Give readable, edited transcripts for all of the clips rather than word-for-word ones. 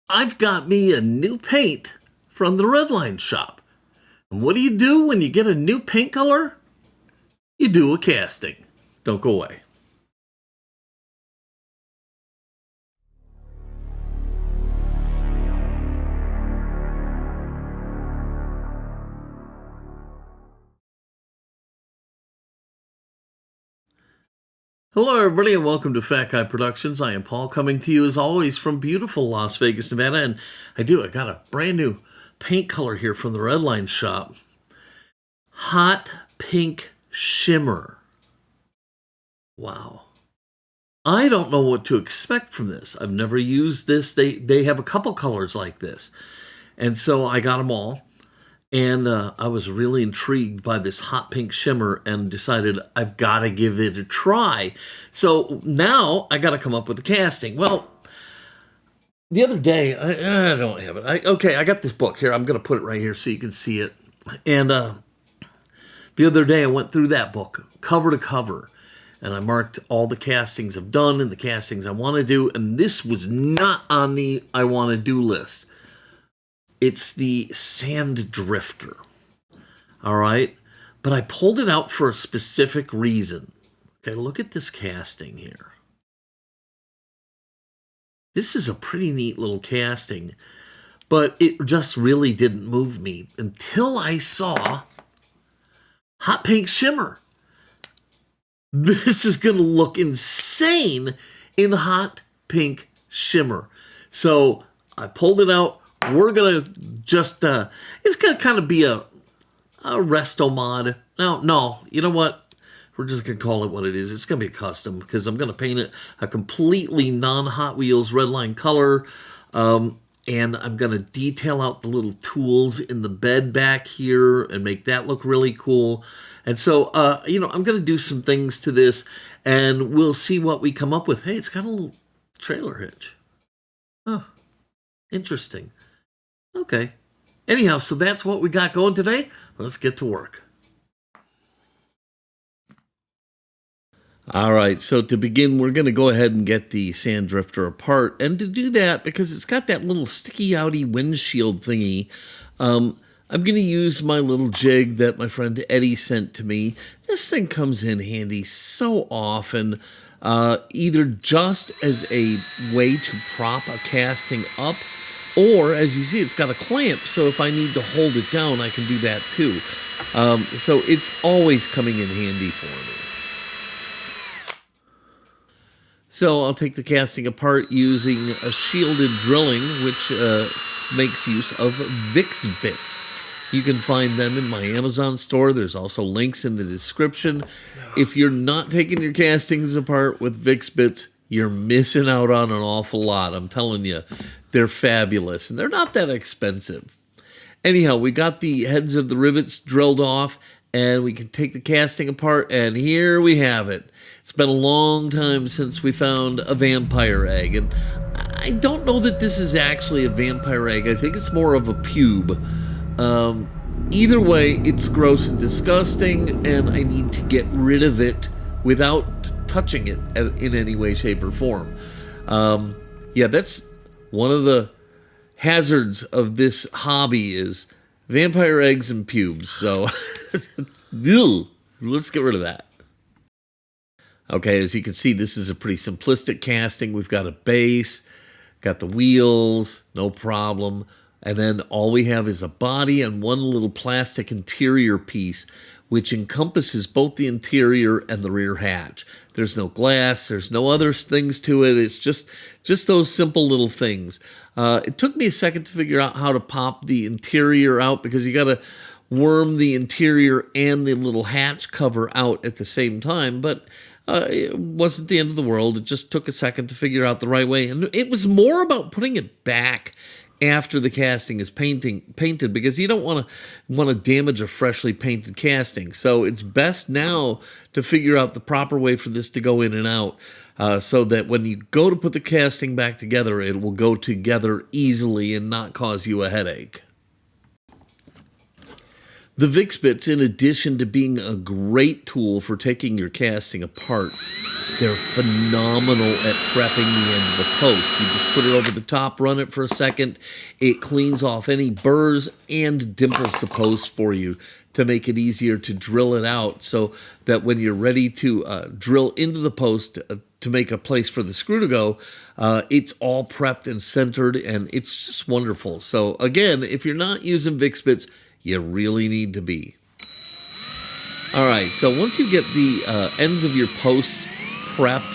I've got me a new paint from the Redline shop. And what do you do when you get a new paint color? You do a casting. Don't go away. Hello, everybody, and welcome to Fat Guy Productions. I am Paul, coming to you as always from beautiful Las Vegas, Nevada. And I got a brand new paint color here from the Redline shop. Hot pink shimmer. Wow. I don't know what to expect from this. I've never used this. They have a couple colors like this. And so I got them all. And I was really intrigued by this hot pink shimmer and decided I've got to give it a try. So now I got to come up with a casting. Well, the other day, I don't have it. I got this book here. I'm going to put it right here so you can see it. And the other day I went through that book cover to cover. And I marked all the castings I've done and the castings I want to do. And this was not on the I want to do list. It's the Sand Drifter, all right? But I pulled it out for a specific reason. Okay, look at this casting here. This is a pretty neat little casting, but it just really didn't move me until I saw hot pink shimmer. This is going to look insane in hot pink shimmer. So I pulled it out. We're going to just, it's going to kind of be a resto mod. No, you know what? We're just going to call it what it is. It's going to be a custom because I'm going to paint it a completely non-Hot Wheels Redline color. And I'm going to detail out the little tools in the bed back here and make that look really cool. And so, I'm going to do some things to this and we'll see what we come up with. Hey, it's got a little trailer hitch. Oh, interesting. Okay. Anyhow, so that's what we got going today. Let's get to work. All right, so to begin, we're going to go ahead and get the Sand Drifter apart. And to do that, because it's got that little sticky-outy windshield thingy, I'm going to use my little jig that my friend Eddie sent to me. This thing comes in handy so often, either just as a way to prop a casting up, or, as you see, it's got a clamp, so if I need to hold it down, I can do that too. So it's always coming in handy for me. So I'll take the casting apart using a shielded drilling, which makes use of Vix Bits. You can find them in my Amazon store. There's also links in the description. If you're not taking your castings apart with Vix Bits, you're missing out on an awful lot. I'm telling you, they're fabulous, and they're not that expensive. Anyhow, we got the heads of the rivets drilled off, and we can take the casting apart, and here we have it. It's been a long time since we found a vampire egg, and I don't know that this is actually a vampire egg. I think it's more of a pube. Either way, it's gross and disgusting, and I need to get rid of it without touching it in any way, shape, or form. That's one of the hazards of this hobby is vampire eggs and pubes. So let's get rid of that. Okay, as you can see, this is a pretty simplistic casting. We've got a base, got the wheels, no problem. And then all we have is a body and one little plastic interior piece, which encompasses both the interior and the rear hatch. There's no glass, there's no other things to it. It's just those simple little things. It took me a second to figure out how to pop the interior out because you got to worm the interior and the little hatch cover out at the same time, but it wasn't the end of the world. It just took a second to figure out the right way. And it was more about putting it back after the casting is painted because you don't want to damage a freshly painted casting. So it's best now to figure out the proper way for this to go in and out so that when you go to put the casting back together, it will go together easily and not cause you a headache. The Vix Bits, in addition to being a great tool for taking your casting apart, They're phenomenal at prepping the end of the post. You just put it over the top, run it for a second. It cleans off any burrs and dimples the post for you to make it easier to drill it out, so that when you're ready to drill into the post to make a place for the screw to go, it's all prepped and centered, and it's just wonderful. So again, if you're not using Vix Bits, you really need to be. All right, so once you get the ends of your posts prepped,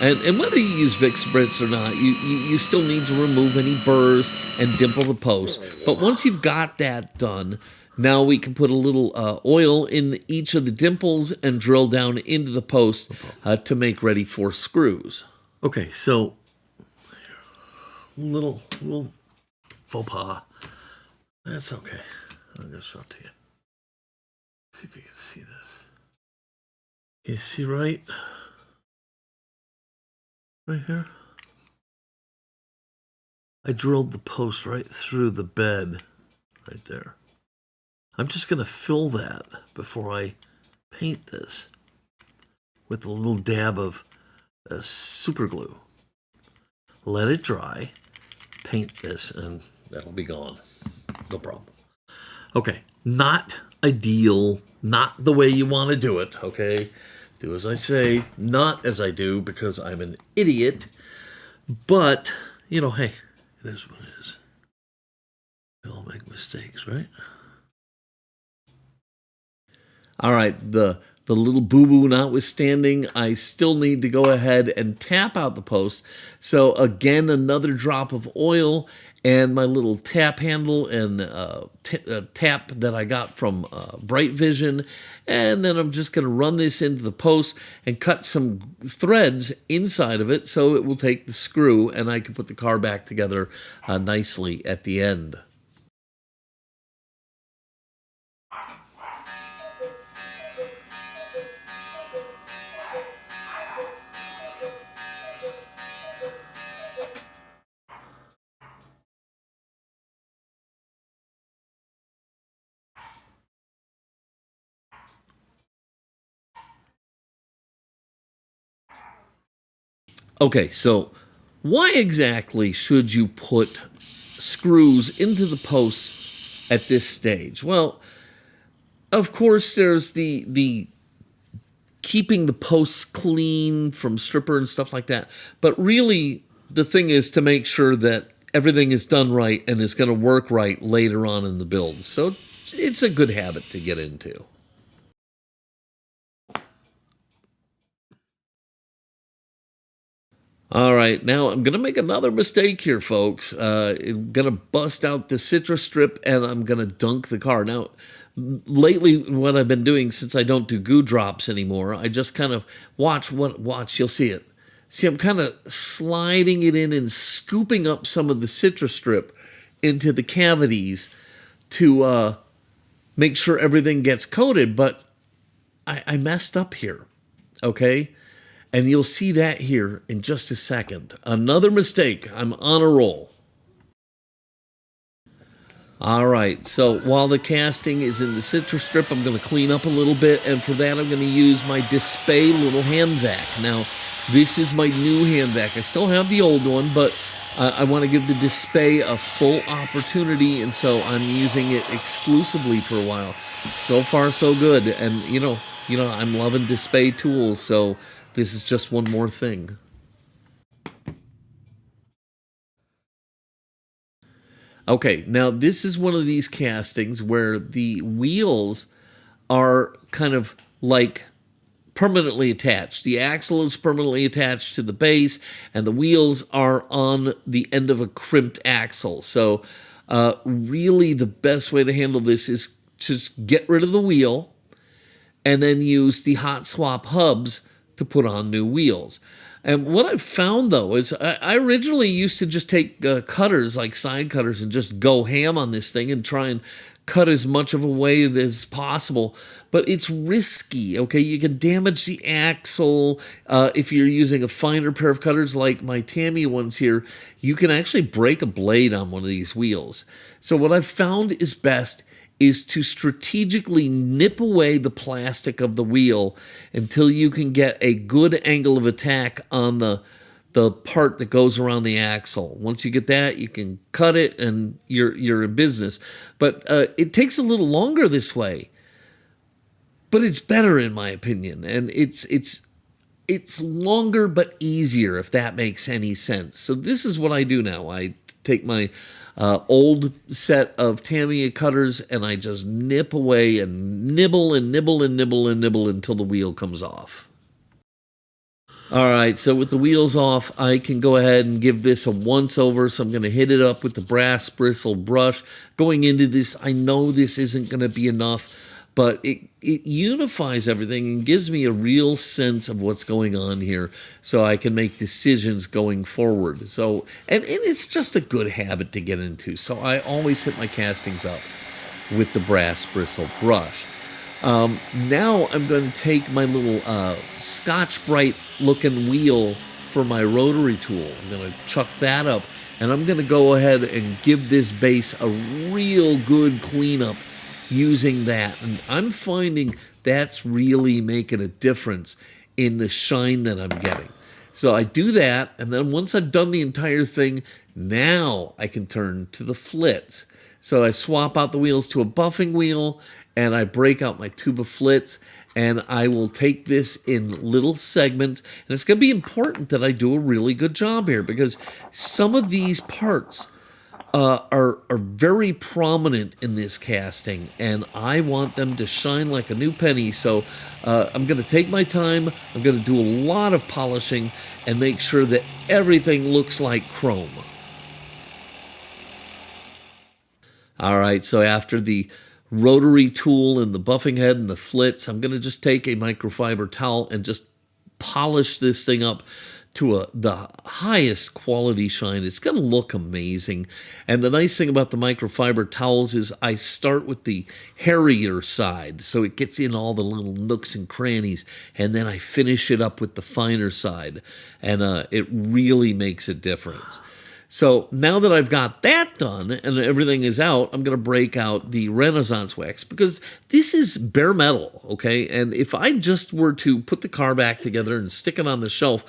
and whether you use Vix Bits or not, you still need to remove any burrs and dimple the post. But once you've got that done, now we can put a little oil in each of the dimples and drill down into the post to make ready for screws. Okay, so little faux pas. That's okay. I'll just show it to you. See if you can see this. Can you see right here? I drilled the post right through the bed right there. I'm just going to fill that before I paint this with a little dab of super glue. Let it dry, paint this, and that'll be gone. No problem. Okay, not ideal, not the way you want to do it, okay? Do as I say, not as I do, because I'm an idiot. But, you know, hey, it is what it is. We all make mistakes, right? All right, the little boo-boo notwithstanding, I still need to go ahead and tap out the post. So again, another drop of oil and my little tap handle and tap that I got from Brightvision. And then I'm just going to run this into the post and cut some threads inside of it so it will take the screw and I can put the car back together nicely at the end. Okay, so why exactly should you put screws into the posts at this stage? Well, of course, there's the keeping the posts clean from stripper and stuff like that. But really, the thing is to make sure that everything is done right and is going to work right later on in the build. So it's a good habit to get into. All right, now I'm going to make another mistake here, folks. I'm going to bust out the citrus strip and I'm going to dunk the car. Now, lately, what I've been doing, since I don't do goo drops anymore, I just kind of watch, you'll see it. See, I'm kind of sliding it in and scooping up some of the citrus strip into the cavities to make sure everything gets coated, but I messed up here, okay? And you'll see that here in just a second. Another mistake. I'm on a roll. All right, so while the casting is in the citrus strip, I'm going to clean up a little bit, and for that I'm going to use my Display little hand vac. Now, this is my new hand vac. I still have the old one, but I want to give the Display a full opportunity, and so I'm using it exclusively for a while. So far, so good. And, you know, I'm loving Display tools, so this is just one more thing. Okay, now this is one of these castings where the wheels are kind of like permanently attached. The axle is permanently attached to the base, and the wheels are on the end of a crimped axle. So really the best way to handle this is just get rid of the wheel and then use the hot swap hubs to put on new wheels. And what I've found, though, is I originally used to just take cutters, like side cutters, and just go ham on this thing and try and cut as much of a weight as possible. But it's risky, okay? You can damage the axle. If you're using a finer pair of cutters like my Tamiya ones here, you can actually break a blade on one of these wheels. So what I've found is best is to strategically nip away the plastic of the wheel until you can get a good angle of attack on the part that goes around the axle. Once you get that, you can cut it and you're in business. But it takes a little longer this way. But it's better in my opinion, and it's longer but easier, if that makes any sense. So this is what I do now. I take my old set of Tamiya cutters and I just nip away and nibble and nibble and nibble and nibble until the wheel comes off. All right, so with the wheels off, I can go ahead and give this a once-over. So I'm going to hit it up with the brass bristle brush. Going into this, I know this isn't going to be enough, but it unifies everything and gives me a real sense of what's going on here so I can make decisions going forward. So, and it's just a good habit to get into. So I always hit my castings up with the brass bristle brush. Now I'm going to take my little Scotch-Brite looking wheel for my rotary tool. I'm going to chuck that up, and I'm going to go ahead and give this base a real good cleanup using that. And I'm finding that's really making a difference in the shine that I'm getting. So I do that, and then once I've done the entire thing, now I can turn to the Flitz. So I swap out the wheels to a buffing wheel, and I break out my tube of Flitz, and I will take this in little segments. And it's going to be important that I do a really good job here, because some of these parts are very prominent in this casting, and I want them to shine like a new penny. So I'm going to take my time. I'm going to do a lot of polishing and make sure that everything looks like chrome. All right, so after the rotary tool and the buffing head and the Flitz, I'm going to just take a microfiber towel and just polish this thing up to the highest quality shine. It's going to look amazing. And the nice thing about the microfiber towels is I start with the hairier side, so it gets in all the little nooks and crannies, and then I finish it up with the finer side, and it really makes a difference. So now that I've got that done and everything is out, I'm going to break out the Renaissance wax, because this is bare metal, okay? And if I just were to put the car back together and stick it on the shelf,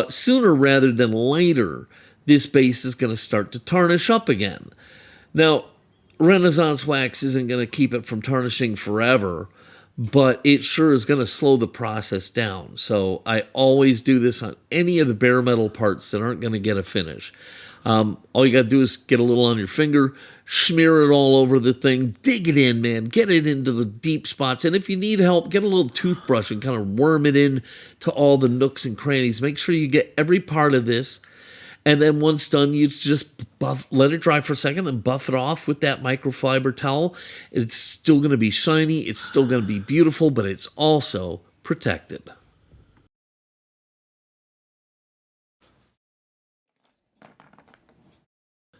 sooner rather than later, this base is going to start to tarnish up again. Now, Renaissance wax isn't going to keep it from tarnishing forever, but it sure is going to slow the process down. So I always do this on any of the bare metal parts that aren't going to get a finish. All you got to do is get a little on your finger, smear it all over the thing, dig it in, man, get it into the deep spots. And if you need help, get a little toothbrush and kind of worm it in to all the nooks and crannies. Make sure you get every part of this. And then once done, you just let it dry for a second and buff it off with that microfiber towel. It's still going to be shiny. It's still going to be beautiful, but it's also protected.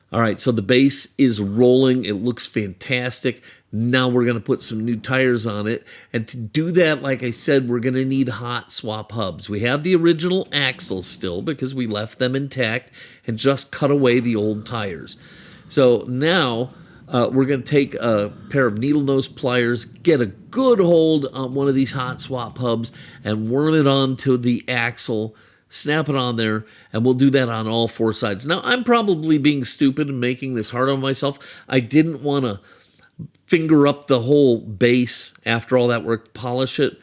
All right, so the base is rolling. It looks fantastic. Now we're going to put some new tires on it. And to do that, like I said, we're going to need hot swap hubs. We have the original axles still because we left them intact and just cut away the old tires. So now we're going to take a pair of needle nose pliers, get a good hold on one of these hot swap hubs, and worm it onto the axle, snap it on there, and we'll do that on all four sides. Now, I'm probably being stupid and making this hard on myself. I didn't want to finger up the whole base after all that work, polish it,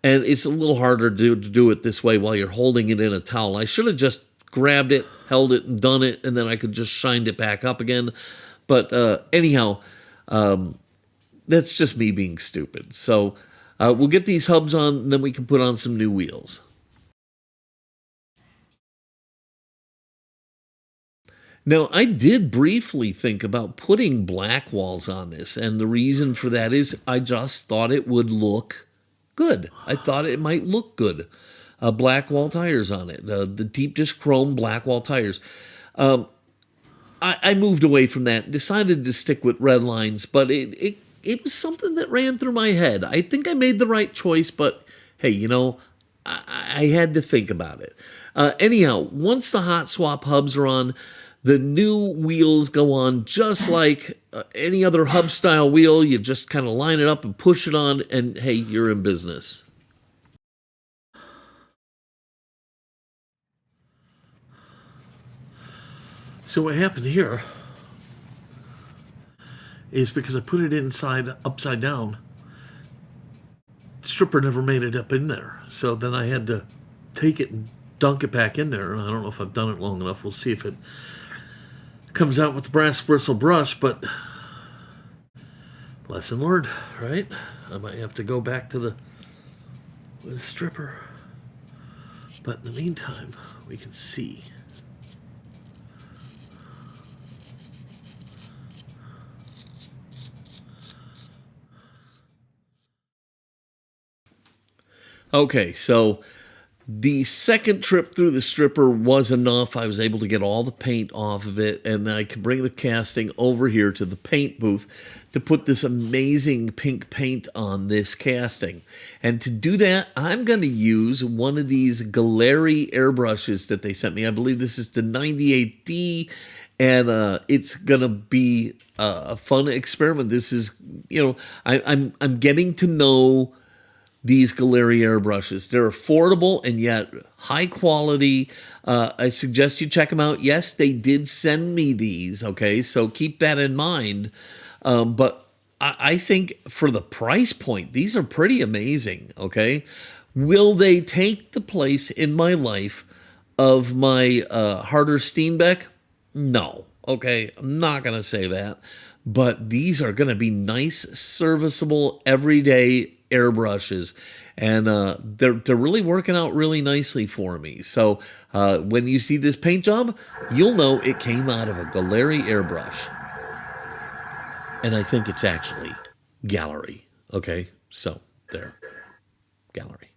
and it's a little harder to do it this way while you're holding it in a towel. I should have just grabbed it, held it, and done it, and then I could just shine it back up again. But anyhow, that's just me being stupid. So we'll get these hubs on, and then we can put on some new wheels. Now, I did briefly think about putting black walls on this, and the reason for that is I just thought it would look good. I thought it might look good. Black wall tires on it, the deep dish chrome black wall tires. I moved away from that, decided to stick with Redlines, but it was something that ran through my head. I think I made the right choice, but hey, you know, I had to think about it. Anyhow, once the hot swap hubs are on, The new wheels go on just like any other hub style wheel. You just kind of line it up and push it on, and hey, you're in business. So what happened here is because I put it upside down, the stripper never made it up in there. So then I had to take it and dunk it back in there. And I don't know if I've done it long enough. We'll see if it comes out with the brass bristle brush, but lesson learned, right? I might have to go back to the stripper. But in the meantime, we can see. Okay, so the second trip through the stripper was enough. I was able to get all the paint off of it, and I could bring the casting over here to the paint booth to put this amazing pink paint on this casting. And to do that, I'm going to use one of these Galeri airbrushes that they sent me. I believe this is the 98D, and it's going to be a fun experiment. This is, I'm getting to know these Galeri airbrushes. They're affordable and yet high quality. I suggest you check them out. Yes, they did send me these, okay? So keep that in mind. But I think for the price point, these are pretty amazing, okay? Will they take the place in my life of my Harder Steenbeck? No, okay? I'm not going to say that. But these are going to be nice, serviceable, everyday airbrushes, and they're really working out really nicely for me. So when you see this paint job, you'll know it came out of a Galeri airbrush, and I think it's actually Gallery. Okay, so there, Gallery.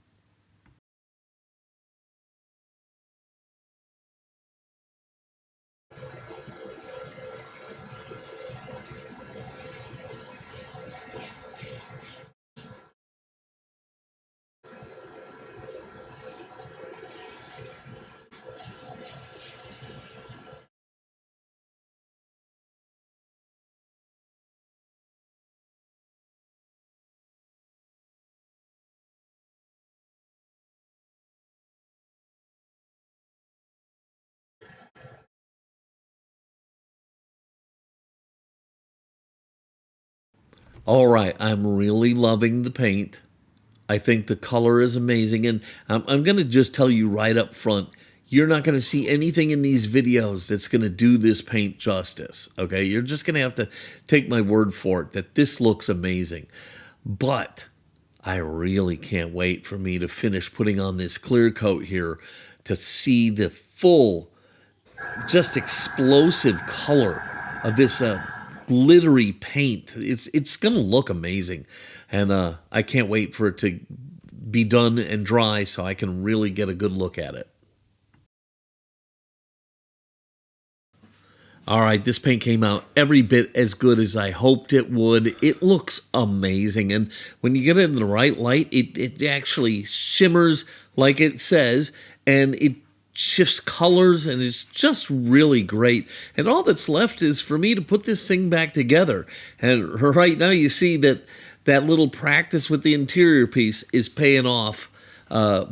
All right, I'm really loving the paint. I think the color is amazing, and I'm going to just tell you right up front, you're not going to see anything in these videos that's going to do this paint justice, okay? You're just going to have to take my word for it that this looks amazing. But I really can't wait for me to finish putting on this clear coat here to see the full, just explosive color of this glittery paint. It's going to look amazing, and I can't wait for it to be done and dry so I can really get a good look at it. All right, this paint came out every bit as good as I hoped it would. It looks amazing, and when you get it in the right light, it actually shimmers like it says, and it shifts colors, and it's just really great. And all that's left is for me to put this thing back together. And right now you see that that little practice with the interior piece is paying off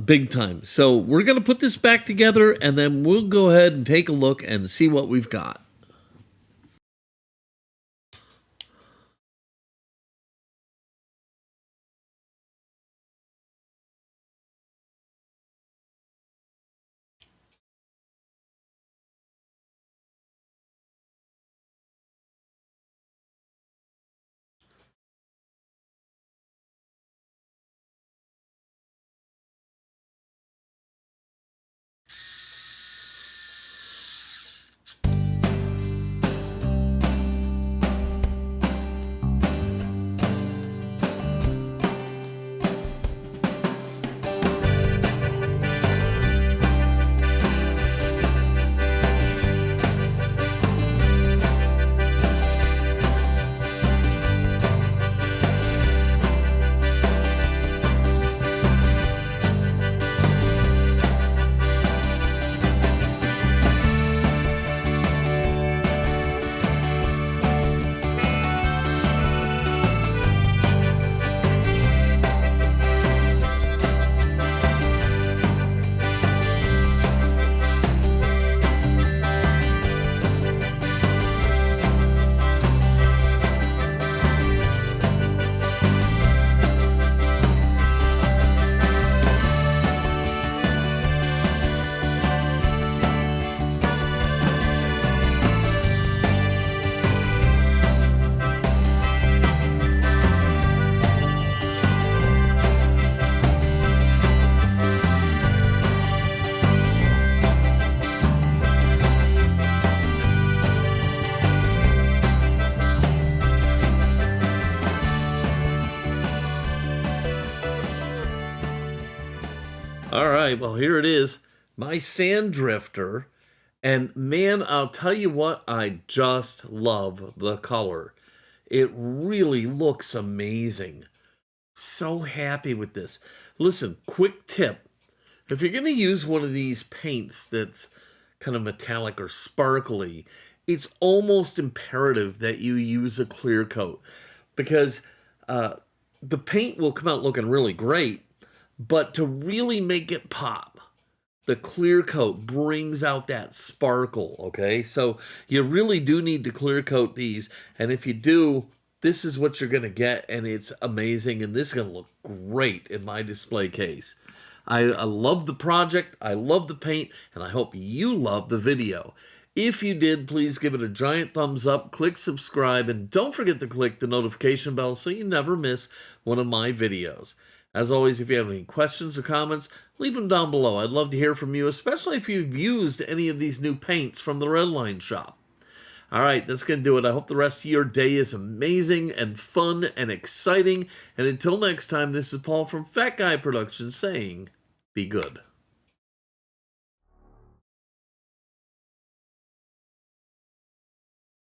big time. So we're going to put this back together, and then we'll go ahead and take a look and see what we've got. right, well, here it is. My sand drifter. And man, I'll tell you what, I just love the color. It really looks amazing. So happy with this. Listen, quick tip. If you're going to use one of these paints that's kind of metallic or sparkly, it's almost imperative that you use a clear coat because the paint will come out looking really great, but to really make it pop, the clear coat brings out that sparkle, okay? So you really do need to clear coat these, and if you do, this is what you're going to get, and it's amazing, and this is going to look great in my display case. I love the project, I love the paint, and I hope you love the video. If you did, please give it a giant thumbs up, click subscribe, and don't forget to click the notification bell so you never miss one of my videos. As always, if you have any questions or comments, leave them down below. I'd love to hear from you, especially if you've used any of these new paints from the Redline shop. All right, that's going to do it. I hope the rest of your day is amazing and fun and exciting. And until next time, this is Paul from Fat Guy Productions saying, be good.